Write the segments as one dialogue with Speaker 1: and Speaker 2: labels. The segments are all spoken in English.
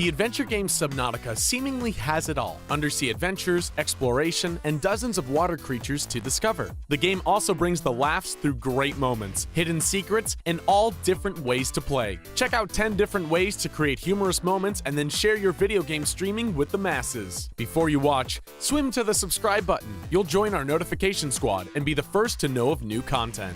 Speaker 1: The adventure game Subnautica seemingly has it all: undersea adventures, exploration, and dozens of water creatures to discover. The game also brings the laughs through great moments, hidden secrets, and all different ways to play. Check out 10 different ways to create humorous moments and then share your video game streaming with the masses. Before you watch, swim to the subscribe button. You'll join our notification squad and be the first to know of new content.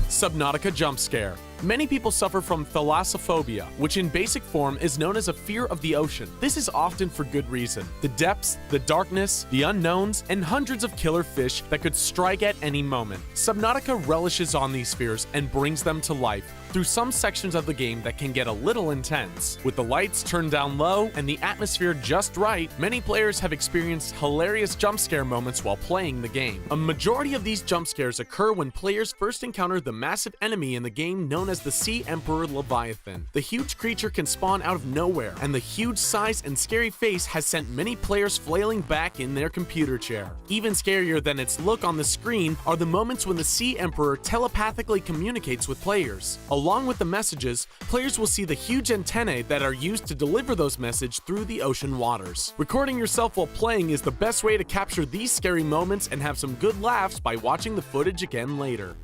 Speaker 1: Subnautica Jumpscare. Many people suffer from thalassophobia, which in basic form is known as a fear of the ocean. This is often for good reason. The depths, the darkness, the unknowns, and hundreds of killer fish that could strike at any moment. Subnautica relishes on these fears and brings them to life through some sections of the game that can get a little intense. With the lights turned down low and the atmosphere just right, many players have experienced hilarious jump scare moments while playing the game. A majority of these jump scares occur when players first encounter the massive enemy in the game known as the Sea Emperor Leviathan. The huge creature can spawn out of nowhere, and the huge size and scary face has sent many players flailing back in their computer chair. Even scarier than its look on the screen are the moments when the Sea Emperor telepathically communicates with players. Along with the messages, players will see the huge antennae that are used to deliver those messages through the ocean waters. Recording yourself while playing is the best way to capture these scary moments and have some good laughs by watching the footage again later.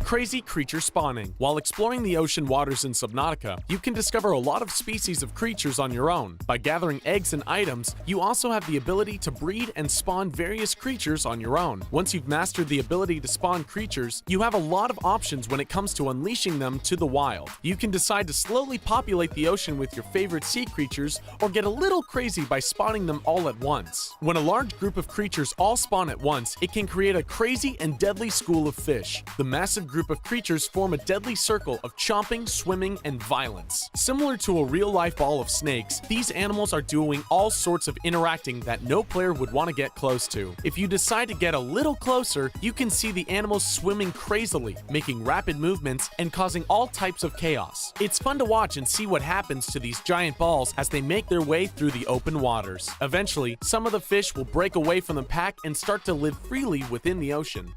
Speaker 1: Crazy creature spawning. While exploring the ocean waters in Subnautica, you can discover a lot of species of creatures on your own. By gathering eggs and items, you also have the ability to breed and spawn various creatures on your own. Once you've mastered the ability to spawn creatures, you have a lot of options when it comes to unleashing them to the wild. You can decide to slowly populate the ocean with your favorite sea creatures, or get a little crazy by spawning them all at once. When a large group of creatures all spawn at once, it can create a crazy and deadly school of fish. The massive group of creatures form a deadly circle of chomping, swimming, and violence. Similar to a real-life ball of snakes, these animals are doing all sorts of interacting that no player would want to get close to. If you decide to get a little closer, you can see the animals swimming crazily, making rapid movements, and causing all types of chaos. It's fun to watch and see what happens to these giant balls as they make their way through the open waters. Eventually, some of the fish will break away from the pack and start to live freely within the ocean.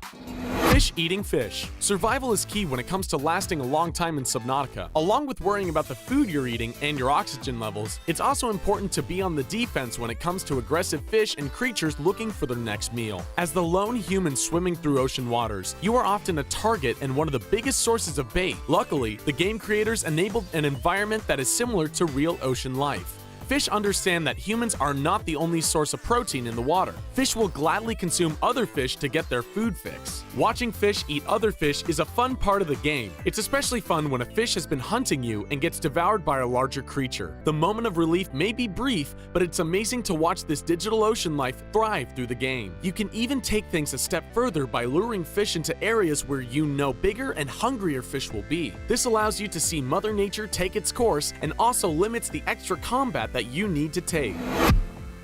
Speaker 1: Fish eating fish. Survival is key when it comes to lasting a long time in Subnautica. Along with worrying about the food you're eating and your oxygen levels, it's also important to be on the defense when it comes to aggressive fish and creatures looking for their next meal. As the lone human swimming through ocean waters, you are often a target and one of the biggest sources of bait. Luckily, the game creators enabled an environment that is similar to real ocean life. Fish understand that humans are not the only source of protein in the water. Fish will gladly consume other fish to get their food fix. Watching fish eat other fish is a fun part of the game. It's especially fun when a fish has been hunting you and gets devoured by a larger creature. The moment of relief may be brief, but it's amazing to watch this digital ocean life thrive through the game. You can even take things a step further by luring fish into areas where you know bigger and hungrier fish will be. This allows you to see Mother Nature take its course and also limits the extra combat that you need to take.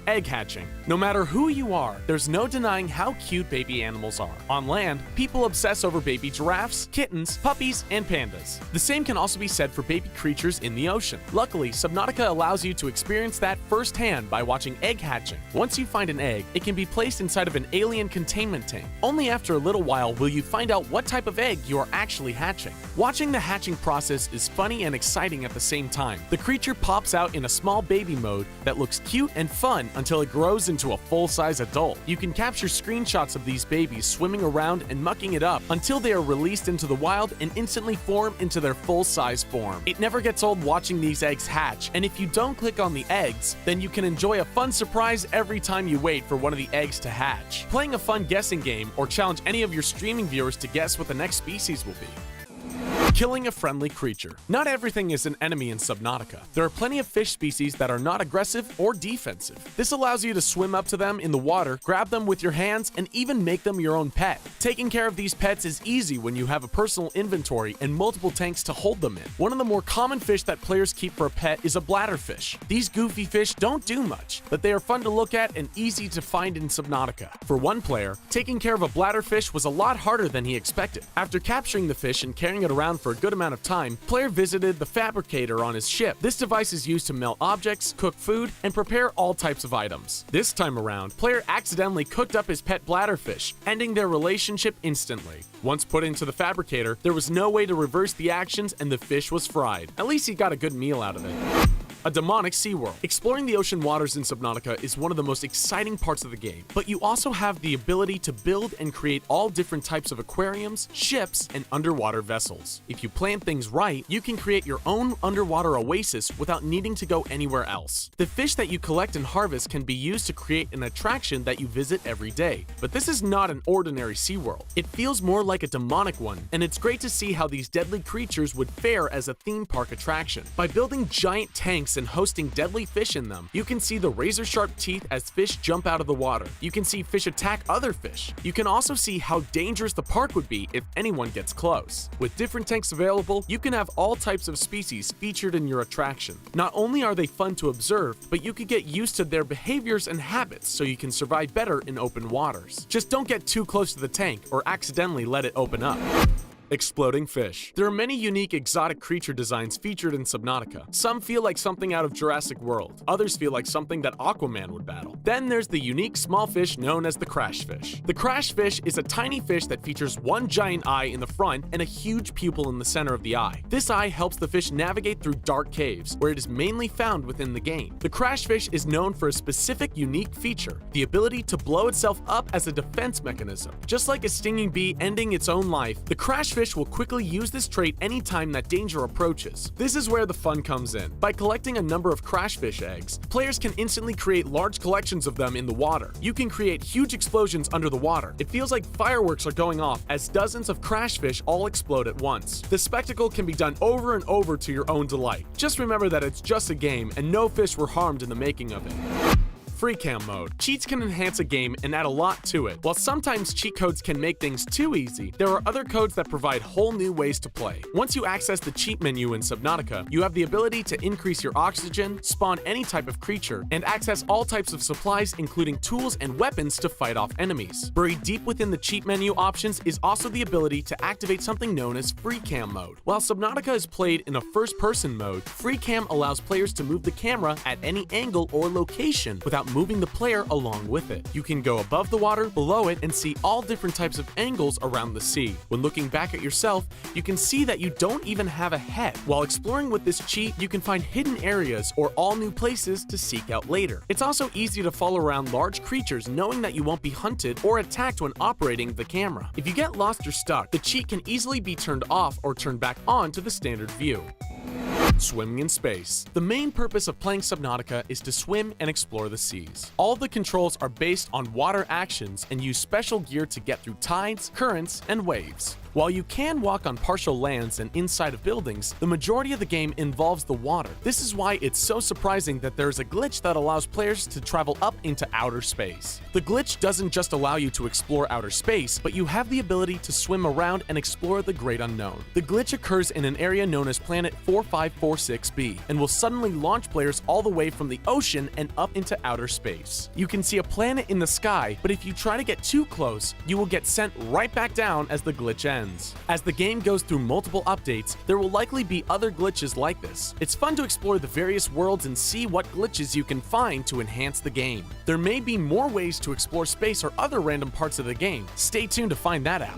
Speaker 1: Egg hatching. No matter who you are, there's no denying how cute baby animals are. On land, people obsess over baby giraffes, kittens, puppies, and pandas. The same can also be said for baby creatures in the ocean. Luckily, Subnautica allows you to experience that firsthand by watching egg hatching. Once you find an egg, it can be placed inside of an alien containment tank. Only after a little while will you find out what type of egg you are actually hatching. Watching the hatching process is funny and exciting at the same time. The creature pops out in a small baby mode that looks cute and fun until it grows into a full-size adult. You can capture screenshots of these babies swimming around and mucking it up until they are released into the wild and instantly form into their full-size form. It never gets old watching these eggs hatch, and if you don't click on the eggs, then you can enjoy a fun surprise every time you wait for one of the eggs to hatch. Playing a fun guessing game or challenge any of your streaming viewers to guess what the next species will be. Killing a friendly creature. Not everything is an enemy in Subnautica. There are plenty of fish species that are not aggressive or defensive. This allows you to swim up to them in the water, grab them with your hands, and even make them your own pet. Taking care of these pets is easy when you have a personal inventory and multiple tanks to hold them in. One of the more common fish that players keep for a pet is a bladderfish. These goofy fish don't do much, but they are fun to look at and easy to find in Subnautica. For one player, taking care of a bladderfish was a lot harder than he expected. After capturing the fish and carrying it around for a good amount of time, player visited the fabricator on his ship. This device is used to melt objects, cook food, and prepare all types of items. This time around, player accidentally cooked up his pet bladderfish, ending their relationship instantly. Once put into the fabricator, there was no way to reverse the actions and the fish was fried. At least he got a good meal out of it. A demonic SeaWorld. Exploring the ocean waters in Subnautica is one of the most exciting parts of the game, but you also have the ability to build and create all different types of aquariums, ships, and underwater vessels. If you plan things right, you can create your own underwater oasis without needing to go anywhere else. The fish that you collect and harvest can be used to create an attraction that you visit every day. But this is not an ordinary SeaWorld. It feels more like a demonic one, and it's great to see how these deadly creatures would fare as a theme park attraction. By building giant tanks and hosting deadly fish in them, you can see the razor-sharp teeth as fish jump out of the water. You can see fish attack other fish. You can also see how dangerous the park would be if anyone gets close. With different tanks available, you can have all types of species featured in your attraction. Not only are they fun to observe, but you can get used to their behaviors and habits so you can survive better in open waters. Just don't get too close to the tank or accidentally let it open up. Exploding fish. There are many unique exotic creature designs featured in Subnautica. Some feel like something out of Jurassic World. Others feel like something that Aquaman would battle. Then there's the unique small fish known as the crash fish. The crash fish is a tiny fish that features one giant eye in the front and a huge pupil in the center of the eye. This eye helps the fish navigate through dark caves, where it is mainly found within the game. The crash fish is known for a specific unique feature, the ability to blow itself up as a defense mechanism. Just like a stinging bee ending its own life, the crash fish will quickly use this trait anytime that danger approaches. This is where the fun comes in. By collecting a number of crashfish eggs, players can instantly create large collections of them in the water. You can create huge explosions under the water. It feels like fireworks are going off as dozens of crashfish all explode at once. The spectacle can be done over and over to your own delight. Just remember that it's just a game and no fish were harmed in the making of it. Freecam mode. Cheats can enhance a game and add a lot to it. While sometimes cheat codes can make things too easy, there are other codes that provide whole new ways to play. Once you access the cheat menu in Subnautica, you have the ability to increase your oxygen, spawn any type of creature, and access all types of supplies including tools and weapons to fight off enemies. Buried deep within the cheat menu options is also the ability to activate something known as freecam mode. While Subnautica is played in a first-person mode, freecam allows players to move the camera at any angle or location without moving the player along with it. You can go above the water, below it, and see all different types of angles around the sea. When looking back at yourself, you can see that you don't even have a head. While exploring with this cheat, you can find hidden areas or all new places to seek out later. It's also easy to follow around large creatures knowing that you won't be hunted or attacked when operating the camera. If you get lost or stuck, the cheat can easily be turned off or turned back on to the standard view. Swimming in space. The main purpose of playing Subnautica is to swim and explore the seas. All the controls are based on water actions and use special gear to get through tides, currents, and waves. While you can walk on partial lands and inside of buildings, the majority of the game involves the water. This is why it's so surprising that there is a glitch that allows players to travel up into outer space. The glitch doesn't just allow you to explore outer space, but you have the ability to swim around and explore the great unknown. The glitch occurs in an area known as Planet 4546b and will suddenly launch players all the way from the ocean and up into outer space. You can see a planet in the sky, but if you try to get too close, you will get sent right back down as the glitch ends. As the game goes through multiple updates, there will likely be other glitches like this. It's fun to explore the various worlds and see what glitches you can find to enhance the game. There may be more ways to explore space or other random parts of the game. Stay tuned to find that out.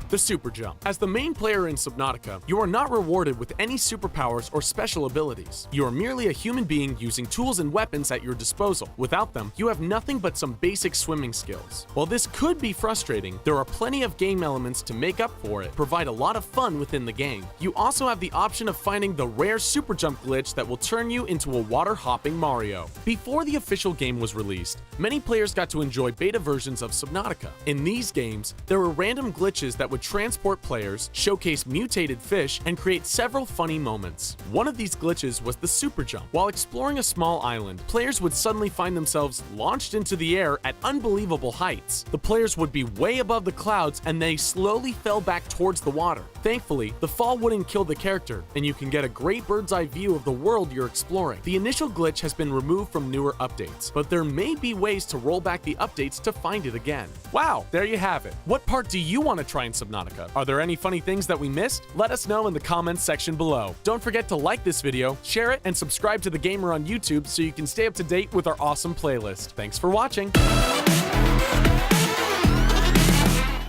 Speaker 1: The Super Jump. As the main player in Subnautica, you are not rewarded with any superpowers or special abilities. You are merely a human being using tools and weapons at your disposal. Without them, you have nothing but some basic swimming skills. While this could be frustrating, there are plenty of game elements to make up for it, provide a lot of fun within the game. You also have the option of finding the rare Super Jump glitch that will turn you into a water-hopping Mario. Before the official game was released, many players got to enjoy beta versions of Subnautica. In these games, there were random glitches that would transport players, showcase mutated fish, and create several funny moments. One of these glitches was the super jump. While exploring a small island, players would suddenly find themselves launched into the air at unbelievable heights. The players would be way above the clouds and they slowly fell back towards the water. Thankfully, the fall wouldn't kill the character, and you can get a great bird's eye view of the world you're exploring. The initial glitch has been removed from newer updates, but there may be ways to roll back the updates to find it again. Wow, there you have it. What part do you want to try in Subnautica? Subnautica. Are there any funny things that we missed? Let us know in the comments section below. Don't forget to like this video, share it, and subscribe to The Gamer on YouTube so you can stay up to date with our awesome playlist. Thanks for watching!